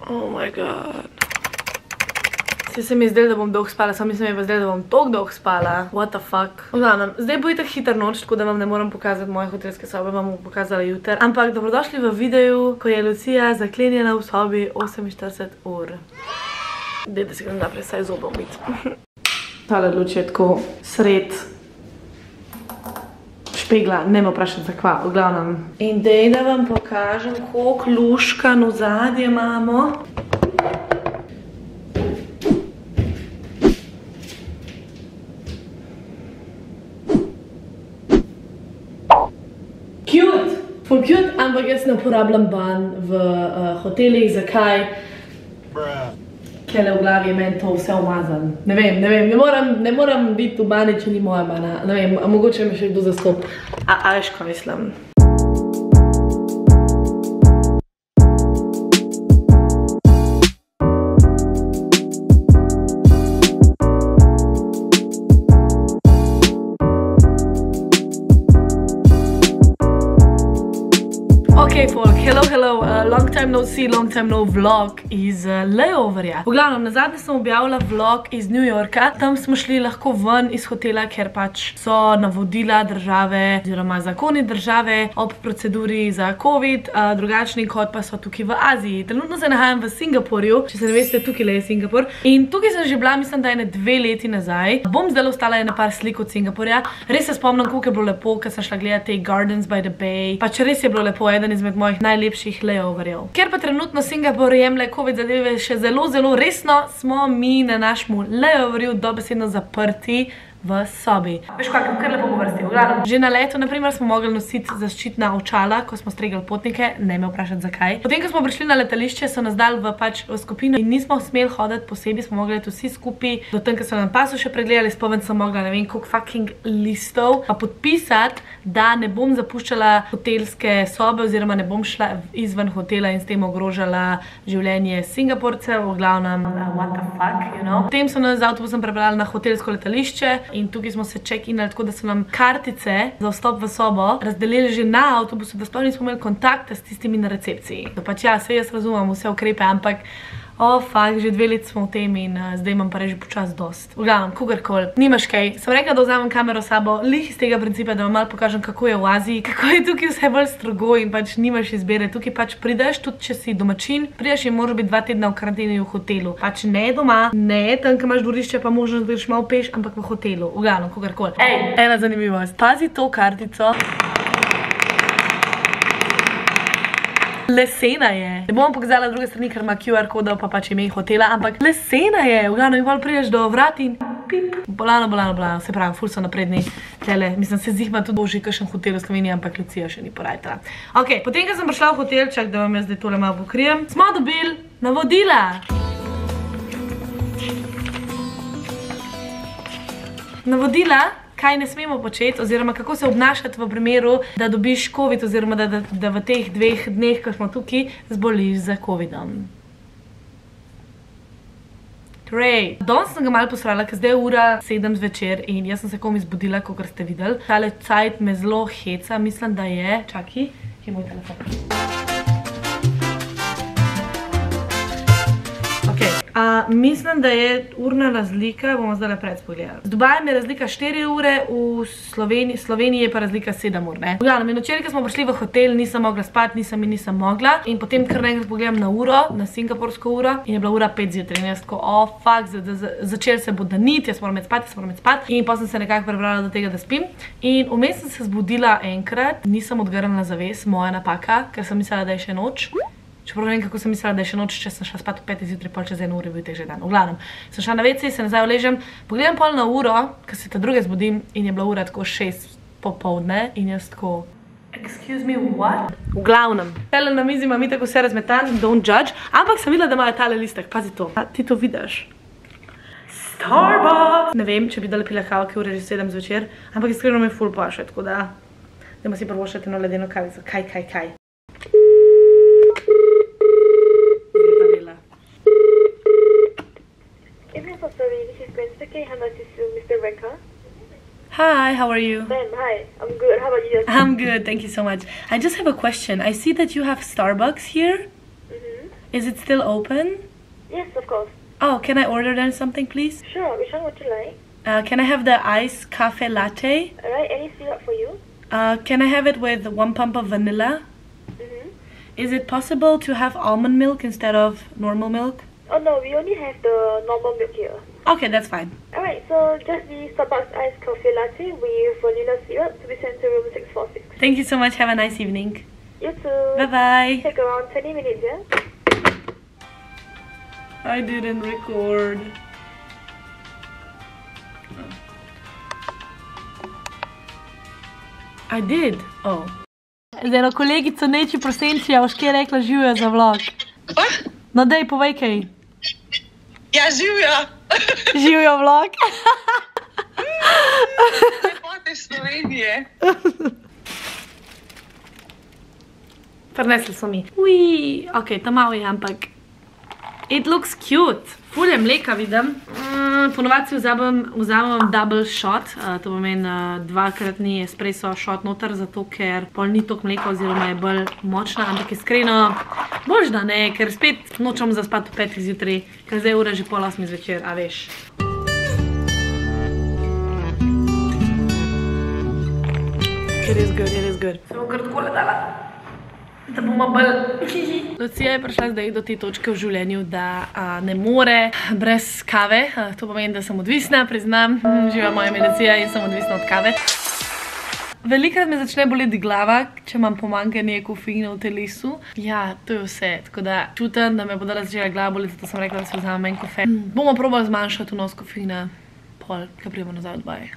Oh my god. Se mi je zdelo, da bom dolgo spala, samo mislim, da je zdelo, da bom toliko dolgo spala. What the fuck. Zdaj bo itak hiter noč, tako da vam ne moram pokazati moje hotelske sobe, vam bom pokazala jutri. Ampak dobrodošli v videu, ko je Lucija zaklenjena v sobi 48 ur. Dej, da si grem naprej saj zobe umiti. Tale luč je tako sred špegla, ne me vprašati za kva, v glavnem. In dej, da vam pokažem, koliko luškan v zadnje imamo. Ful cute, ampak jaz ne uporabljam ban v hotelih, zakaj? Kele v glavi je meni to vse umazan. Ne vem, ne moram biti v bani, če ni moja bana. Ne vem, mogoče me še kdo zastop. A veš, ko mislim. Okay, folk, hello, long time no see, long time no vlog iz layoverja. V glavnem, nazadnje sem objavila vlog iz New Yorka. Tam smo šli lahko ven iz hotela, ker pač so navodila države, oziroma zakoni države ob proceduri za COVID, drugačni kot pa so tukaj v Aziji. Trenutno se nahajam v Singapurju, če se ne veste, tukaj je Singapur. In tukaj sem že bila, mislim, da je 2 leti nazaj. Bom zdaj ostala ena par slik od Singapurja. Res se spomnim, koliko je bilo lepo, ker sem šla gledati Gardens by the Bay. Pač res je bilo lepo, eden izmed mojih najlepših layoverjev. Ker pa trenutno Singapur jemlje COVID zadeve še zelo resno, smo mi na našemu layoverju dobesedno zaprti v sobi. Veš kaj, kar lepo po vrsti. Že na letu, naprimer, smo mogli nositi zaščitna očala, ko smo stregali potnike, ne me vprašati zakaj. Potem, ko smo prišli na letališče, so nas dali v skupino in nismo smeli hoditi posebej, smo mogli vsi skupaj, do tem, ko so nam pasu še pregledali, spomen sem mogla, ne vem, koliko fucking listov, pa podpisati, da ne bom zapuščala hotelske sobe, oziroma ne bom šla izven hotela in s tem ogrožala življenje Singapurcev, v glavnem, what the fuck, you know. Potem so nas z avtobusom prepeljali na hotelsko letališče in tukaj smo se check-inali, tako da so nam kartice za vstop v sobo razdelili že na avtobusu, da sploh nismo imeli kontakta s tistimi na recepciji. To pač ja, se jaz razumem vse ukrepe, ampak fuck, že 2 leti smo v tem in zdaj imam pa reži počas dost. V glavnem, kogarkoli, nimaš kaj. Sem rekla, da vzamem kamero s sabo, lih iz tega principa, da vam malo pokažem, kako je v Aziji, kako je tukaj vse bolj strogo in pač nimaš izbere. Tukaj pač prideš, tudi če si domačin, prideš in moraš biti 2 tedna v karanteni v hotelu. Pač ne doma, ne tam, ko imaš dvorišče, pa možnost, da greš malo peš, ampak v hotelu. V glavnem, kogarkoli. Ej, ena zanimivost. Pazi to kartico. Lesena je. Ne bom pokazala druge strani, ker ima QR koda, pa pač ime hotela, ampak lesena je. V glavnem, in pol prideš do vrat in pip. Bolano. Se pravi, ful so napredni tele. Mislim, se zihma tudi boži kakšen hotel v Sloveniji, ampak Lucija še ni porajtala. Ok, potem, ko sem prišla v hotelček, da vam jaz zdaj tole malo pokrijem, smo dobili navodila. Navodila, kaj ne smemo početi, oziroma kako se obnašati v primeru, da dobiš COVID, oziroma da v teh 2 dneh, ko smo tukaj, zboliš za COVID-om. Torej, danes sem ga malo posrala, ker zdaj je ura 7 zvečer in jaz sem se komi zbudila, kakor ste videli. Tale cajt me zelo heca, mislim, da je, čaki, kje je moj telefon? Mislim, da je urna razlika, bomo zdaj naprej spogledali. Z Dubajem je razlika 4 ure, v Sloveniji je pa razlika 7 ur, ne? V glavnem, in včeraj, ko smo prišli v hotel, nisem mogla spati, nisem mogla. In potem kar naenkrat pogledam na uro, na singapursko uro, in je bila ura 5 zjutraj. In jaz tako, fuck, začel se bo daniti, jaz moram imeti spati. In pa sem se nekako prebrala do tega, da spim. In vmes sem se zbudila enkrat, nisem odgrnila zaves, moja napaka, ker sem mislila, da je še noč. Čeprav ne vem, kako sem mislila, da je še noč, če sem šla spat v 5 zjutraj, pol čez 1 uri bil teh že dan. V glavnem, sem šla na WC, se nazaj uležem, pogledam pol na uro, ko se ta druge zbudim in je bila ura tako 6 popoldne in jaz tako, excuse me, what? V glavnem, tele na mizi imam itak vse razmetan, don't judge, ampak sem videla, da imajo tale listek, pazi to. Ti to vidiš? Starbucks! Ne vem, če bi dali pila kavo, ki ure že 7 zvečer, ampak iskreno me ful paše, tako da dajmo si prvošati eno ledeno kavico. Kaj? This is Gwen speaking. How much is Mr. Renka? Hi, how are you? Ben, hi. I'm good. How about you? I'm good, thank you so much. I just have a question. I see that you have Starbucks here. Is it still open? Yes, of course. Oh, can I order then something, please? Sure, which one would you like? Can I have the iced cafe latte? Alright, any syrup for you? Can I have it with 1 pump of vanilla? Is it possible to have almond milk instead of normal milk? Oh no, we only have the normal milk here. Okay, that's fine. Alright, so just the Starbucks iced coffee latte with vanilla syrup to be sent to room 646. Thank you so much. Have a nice evening. You too. Bye-bye. Take around 20 minutes, yeah? I didn't record. I did. Oh. Z eno kolegico Neči Prosenčija Oške je rekla živijo za vlog. No dej, povej kaj. Ja, živijo. Živijo vlog. Lepote iz Slovenije. Prinesli so mi. Ui, ok, ta malo je, ampak it looks cute. Ful je mleka, vidim. Ponovadi si vzamem double shot, to pomeni dvakratni espresso shot noter, zato ker pol ni toliko mleka oziroma je bolj močna, ampak iskreno boljš da ne, ker spet nočem zaspati v 5 zjutraj, ker zdaj ura že 7:30 zvečer, a veš. It is good. Se bom kar takole dala. Da bomo bolj... Lucija je prišla zdaj do te točke v življenju, da ne more brez kave. To pomeni, da sem odvisna, priznam. Živa moja ime Lucija in sem odvisna od kave. Velikrat me začne boleti glava, če imam pomanjkanje kofeina v telesu. Ja, to je vse. Tako da čutim, da me bo danes začela glava boleti, zato sem rekla, da si vzamem en kofe. Bomo probali zmanjšati vnos kofeina. Pol, kaj prijemo nazaj od vaj.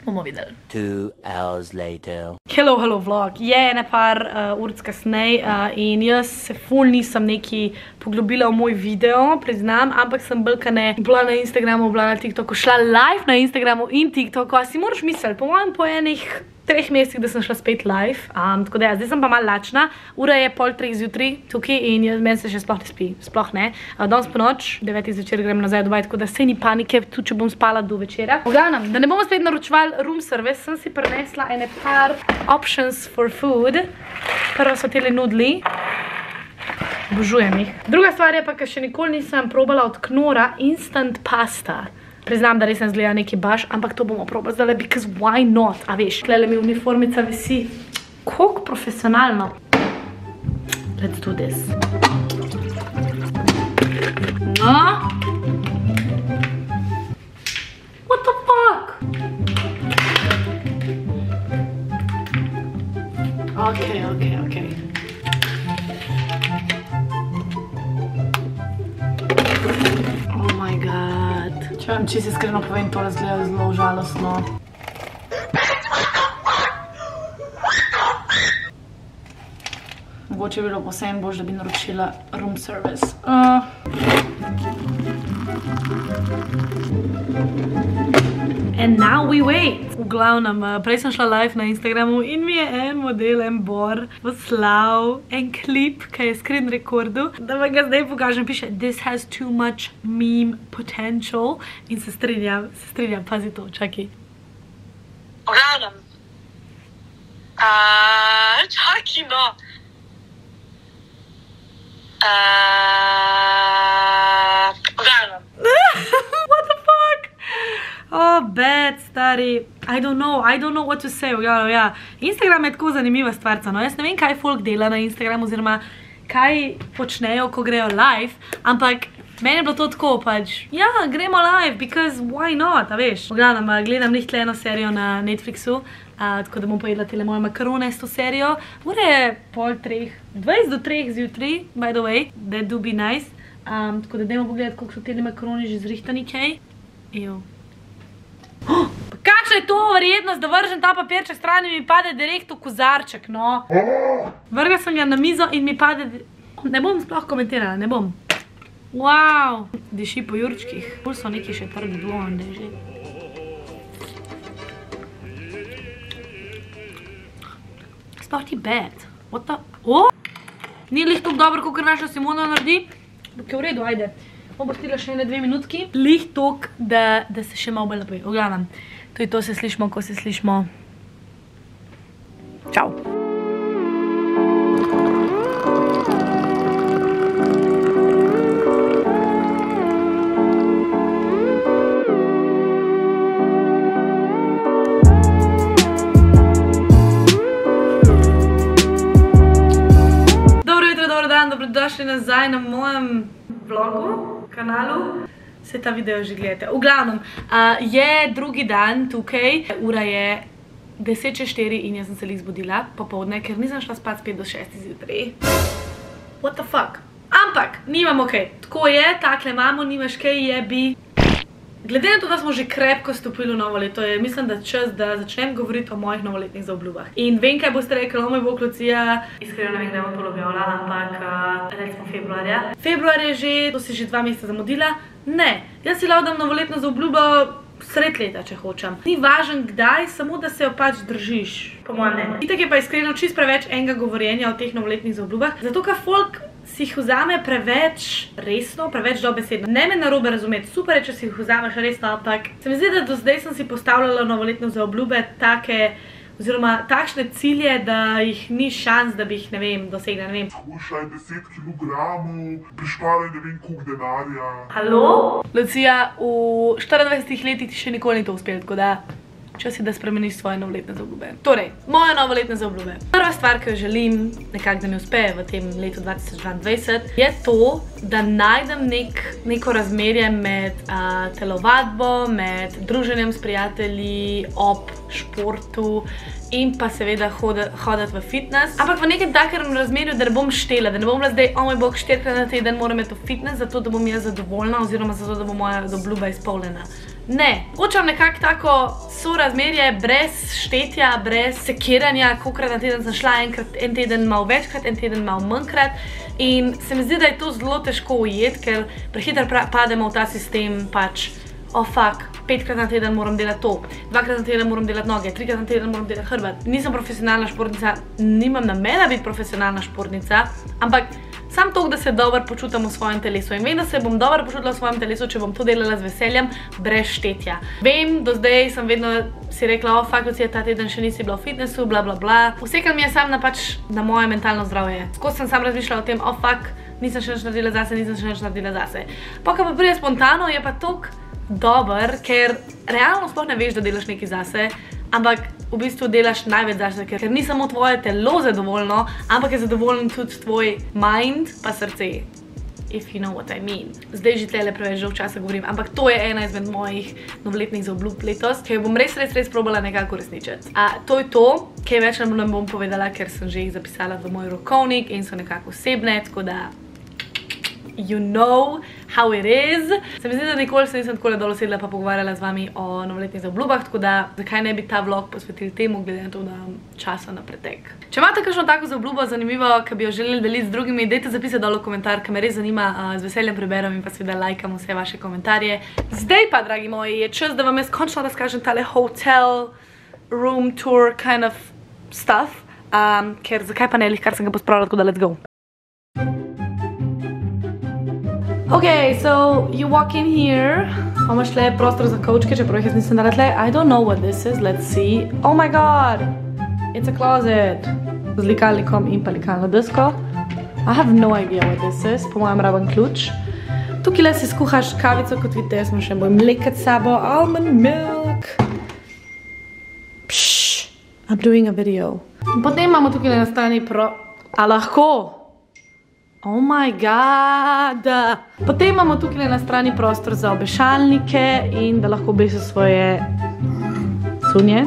Bomo videli. 2 hours later. Hello vlog. Je ene par uric kasnej in jaz se ful nisem neki poglobila v moj video, priznam, ampak sem bolkane bila na Instagramu, bila na TikToku, šla live na Instagramu in TikToku, a si moraš misliti, po mojem po enih 3 mesecih, da sem šla spet live, tako da ja, zdaj sem pa malo lačna, ura je 2:30 zjutraj tukaj in meni se še sploh ne spi, sploh ne. Danes po noč, 9 zvečer grem nazaj domov, tako da sej ni panike, tudi če bom spala do večera. V glavnem, da ne bomo spet naročevali room service, sem si prinesla ene par options for food. Prvo so tele nudli. Obožujem jih. Druga stvar je pa, ker še nikoli nisem probala od Knorra instant pasta. Priznam, da res ne zgleda neki baš, ampak to bomo probali zdaj, because why not, a veš. Tlele mi uniformica visi. Koliko profesionalno. Let's do this. No. What the fuck? Okay. Oh my god. Če vam čisto iskreno povem, to razgleda zelo žalostno. Mogoče bi bilo posebno bož, da bi naročila room service. And now we wait. V glavnem, prej sem šla live na Instagramu in mi je en model, en bor, poslal en klip, ki je screen rekordu, da vam ga zdaj pokažem, piše "This has too much meme potential" in se strinjam, pazi to, čakaj. V glavnem. Čakaj, no. V glavnem. What the fuck? Oh, bad, stari. I don't know what to say. Ja. Instagram je tako zanimiva stvarca. No, jaz ne vem, kaj folk dela na Instagramu, oziroma kaj počnejo, ko grejo live, ampak meni je bilo to tako, pač, ja, gremo live, because why not, a veš. V glavnem, gledam njih tle eno serijo na Netflixu, tako da bom pojedla tele moje makarone s to serijo. Ure je 2:30, 20 do 3 zjutraj, by the way, that do be nice. Tako da dajmo pogledati, koliko so tele makaroni že zrihtani, kaj. Evo. Pa kakšna je to verjetnost, da vržem ta papirček stran in mi pade direkt v kozarček, no. Vrgla sem ga na mizo in mi pade... Ne bom sploh komentirala, ne bom. Wow, diši po jurčkih. Bolj so neki še trdi blonde že. Sploh ti bad. What the... Ni lih toliko dobro, kakor naša Simona naredi. Ampak je v redu, ajde. Bomo pustila še ene 2 minutki. Lih toliko, da se še malo bolj lepoji. V glavnem, to je to, se slišimo, ko se slišimo. Čau. dobrodošli nazaj na mojem vlogu, kanalu. Se ta video že gledate. V glavnem, je drugi dan tukaj, ura je 10:04 in jaz sem se lih zbudila popoldne, ker nisem šla spat spet do 6 zjutraj. What the fuck? Ampak, nimamo kaj. Tako je, takle imamo, nimaš kaj, jebi. Glede na to, da smo že krepko stopili v novo leto, je mislim, da čas, da začnem govoriti o mojih novoletnih zaobljubah. In vem, kaj boste rekli, moj bog, Lucija. Iskreno ne vem, kdaj bom to objavila, ampak recimo februarja. Februar je že, to si že 2 meseca zamudila. Ne, jaz si lahko dam novoletno zaobljubo sred leta, če hočem. Ni važen kdaj, samo da se jo pač držiš, po mojem mnenju. Itak je pa iskreno čist preveč enega govorjenja o teh novoletnih zaobljubah, zato ker folk si jih vzame preveč resno, preveč dobesedno. Ne me narobe razumeti, super je, če si jih vzameš resno, ampak se mi zdi, da do zdaj sem si postavljala novoletne zaobljube take, oziroma takšne cilje, da jih ni šans, da bi jih, ne vem, dosegla, ne vem. Skušaj 10 kilogramov, prišparaj ne vem koliko denarja. Halo? Lucija, v 24 letih ti še nikoli ni to uspelo, tako da čas je, da spremeniš svoje novoletne zaobljube. Torej, moje novoletne zaobljube. Prva stvar, ki jo želim nekako, da mi uspe v tem letu 2022, je to, da najdem neko razmerje med telovadbo, med druženjem s prijatelji, ob športu in pa seveda hoditi v fitness. Ampak v nekem takem razmerju, da ne bom štela, da ne bom bila zdaj, o moj bog, 4-krat na teden moram imeti v fitness, zato da bom jaz zadovoljna oziroma zato, da bo moja zaobljuba izpolnjena. Ne, hočem nekako tako sorazmerje, brez štetja, brez sekiranja, kolikrat na teden sem šla, en teden malo večkrat, en teden malo manjkrat. In se mi zdi, da je to zelo težko ujeti, ker prehitro pademo v ta sistem pač, oh fuck, 5-krat na teden moram delati to, 2-krat na teden moram delati noge, 3-krat na teden moram delati hrbet. Nisem profesionalna športnica, nimam namena biti profesionalna športnica, ampak sam to, da se dobro počutam v svojem telesu. In vem, da se bom dobro počutila v svojem telesu, če bom to delala z veseljem, brez štetja. Vem, do zdaj sem vedno si rekla, o fuck, Lucija, ta teden še nisi bila v fitnessu, bla bla bla. Vsekaj mi je sam na moje mentalno zdravje. Skozi sem sam razmišljala o tem, o fuck, nisem še nič naredila zase, nisem še nič naredila zase. Pa ko pa pride spontano, je pa toliko dober, ker realno sploh ne veš, da delaš nekaj zase, ampak v bistvu delaš največ zase, ker ni samo tvoje telo zadovoljno, ampak je zadovoljen tudi tvoj mind pa srce. If you know what I mean. Zdaj že tlele preveč dolgo časa govorim, ampak to je ena izmed mojih novoletnih zaobljub letos, ki jo bom res probala nekako uresničiti. To je to, kaj več ne bom povedala, ker sem že jih zapisala v moj rokovnik in so nekako osebne, tako da you know how it is. Se mi zdi, da nikoli se nisem takole dolo sedla pa pogovarjala z vami o novoletnih zaobljubah, tako da zakaj ne bi ta vlog posvetili temu, glede na to, da imam časa na pretek. Če imate kakšno tako zaobljubo zanimivo, ki bi jo želeli deliti z drugimi, dajte zapisati dolo komentar, ki me res zanima, z veseljem preberem in pa seveda lajkam vse vaše komentarje. Zdaj pa, dragi moji, je čas, da vam jaz končno razkažem tale hotel room tour kind of stuff, ker zakaj pa ne, kar sem ga pospravila, tako da let's go. Okay, so you walk in here. Imaš tle prostor za kovčke, čeprav jih jaz nisem dala tle. I don't know what this is, let's see. Oh my god! It's a closet. Z likalnikom in pa likalno desko. I have no idea what this is. Po mojem rabim ključ. Tukaj le si skuhaš kavico, kot vidite, jaz imam še moj mleket s sabo. Almond milk. Pšš, I'm doing a video. Potem imamo tukaj le na strani A lahko? Oh my god! Potem imamo tukaj na strani prostor za obešalnike in da lahko obesil svoje cunje.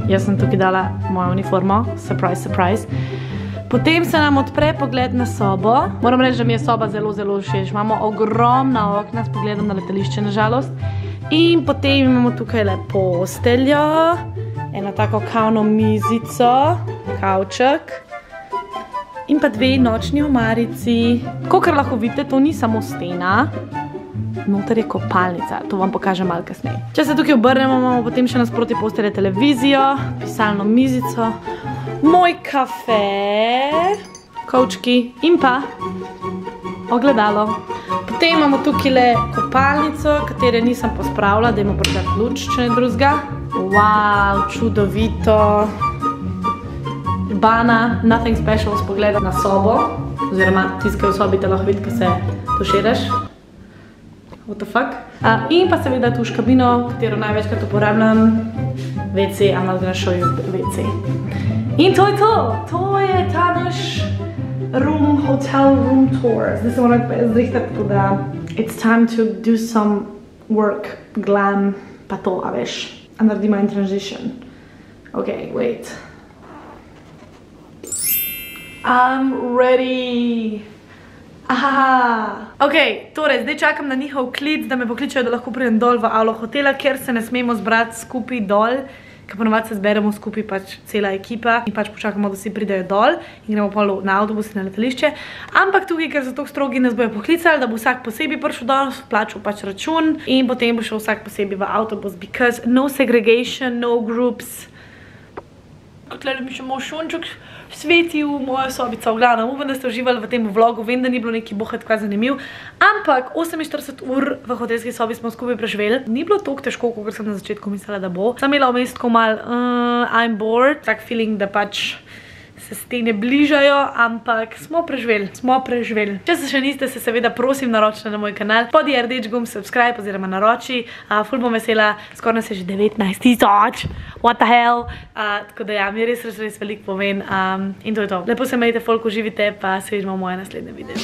Jaz sem tukaj dala mojo uniformo, surprise, surprise. Potem se nam odpre pogled na sobo. Moram reči, da mi je soba zelo, zelo všeč. Imamo ogromna okna s pogledom na letališče, nažalost. In potem imamo tukaj le posteljo, eno tako kavno mizico, kavček. In pa 2 nočni omarici. Kakor lahko vidite, to ni samo stena, noter je kopalnica, to vam pokažem malo kasneje. Če se tukaj obrnemo, imamo potem še nasproti postelje televizijo, pisalno mizico, moj kafe, kovčki in pa ogledalo. Potem imamo tukaj le kopalnico, katere nisem pospravila, dajmo prodati luč, če ne drugega. Wow, čudovito. Bana, nothing special s pogledom na sobo, oziroma tiskaj v sobi te lahko vidi, ko se tuširaš. What the fuck? In pa seveda tuš kabino, katero največkrat uporabljam. WC, I'm not gonna show you WC. In to je to! To je ta naš room hotel room tours. Zdaj se moram zrihtati, tako da it's time to do some work, glam, pa to, a veš. A naredimo en transition. Ok, wait. I'm ready. Aha. Ok, torej, zdaj čakam na njihov klic, da me pokličajo, da lahko pridem dol v avlo hotela, ker se ne smemo zbrati skupaj dol, ker ponovadi se zberemo skupaj pač cela ekipa in pač počakamo, da vsi pridejo dol in gremo pol na avtobus in na letališče. Ampak tukaj, ker so tako strogi, nas bojo poklicali, da bo vsak posebej prišel dol, plačal pač račun in potem bo šel vsak posebej v avtobus, because no segregation, no groups. Tukaj mi še moj šunček sveti v mojo sobico. V glavnem, upam, da ste uživali v tem vlogu. Vem, da ni bilo neki bohat kaj zanimiv. Ampak 48 ur v hotelski sobi smo skupaj preživeli. Ni bilo toliko težko, kot sem na začetku mislila, da bo. Sem imela vmes tako mal I'm bored. Tak feeling, da pač se stene bližajo, ampak smo preživeli. Če se še niste, se seveda prosim naročite na moj kanal. Podi rdeč gumb subscribe oziroma naroči. Ful bom vesela, skoraj nas je že 19,000. What the hell? Tako da ja, mi res veliko povem. In to je to. Lepo se imejte, folk, uživite, pa se vidimo v moje naslednje video.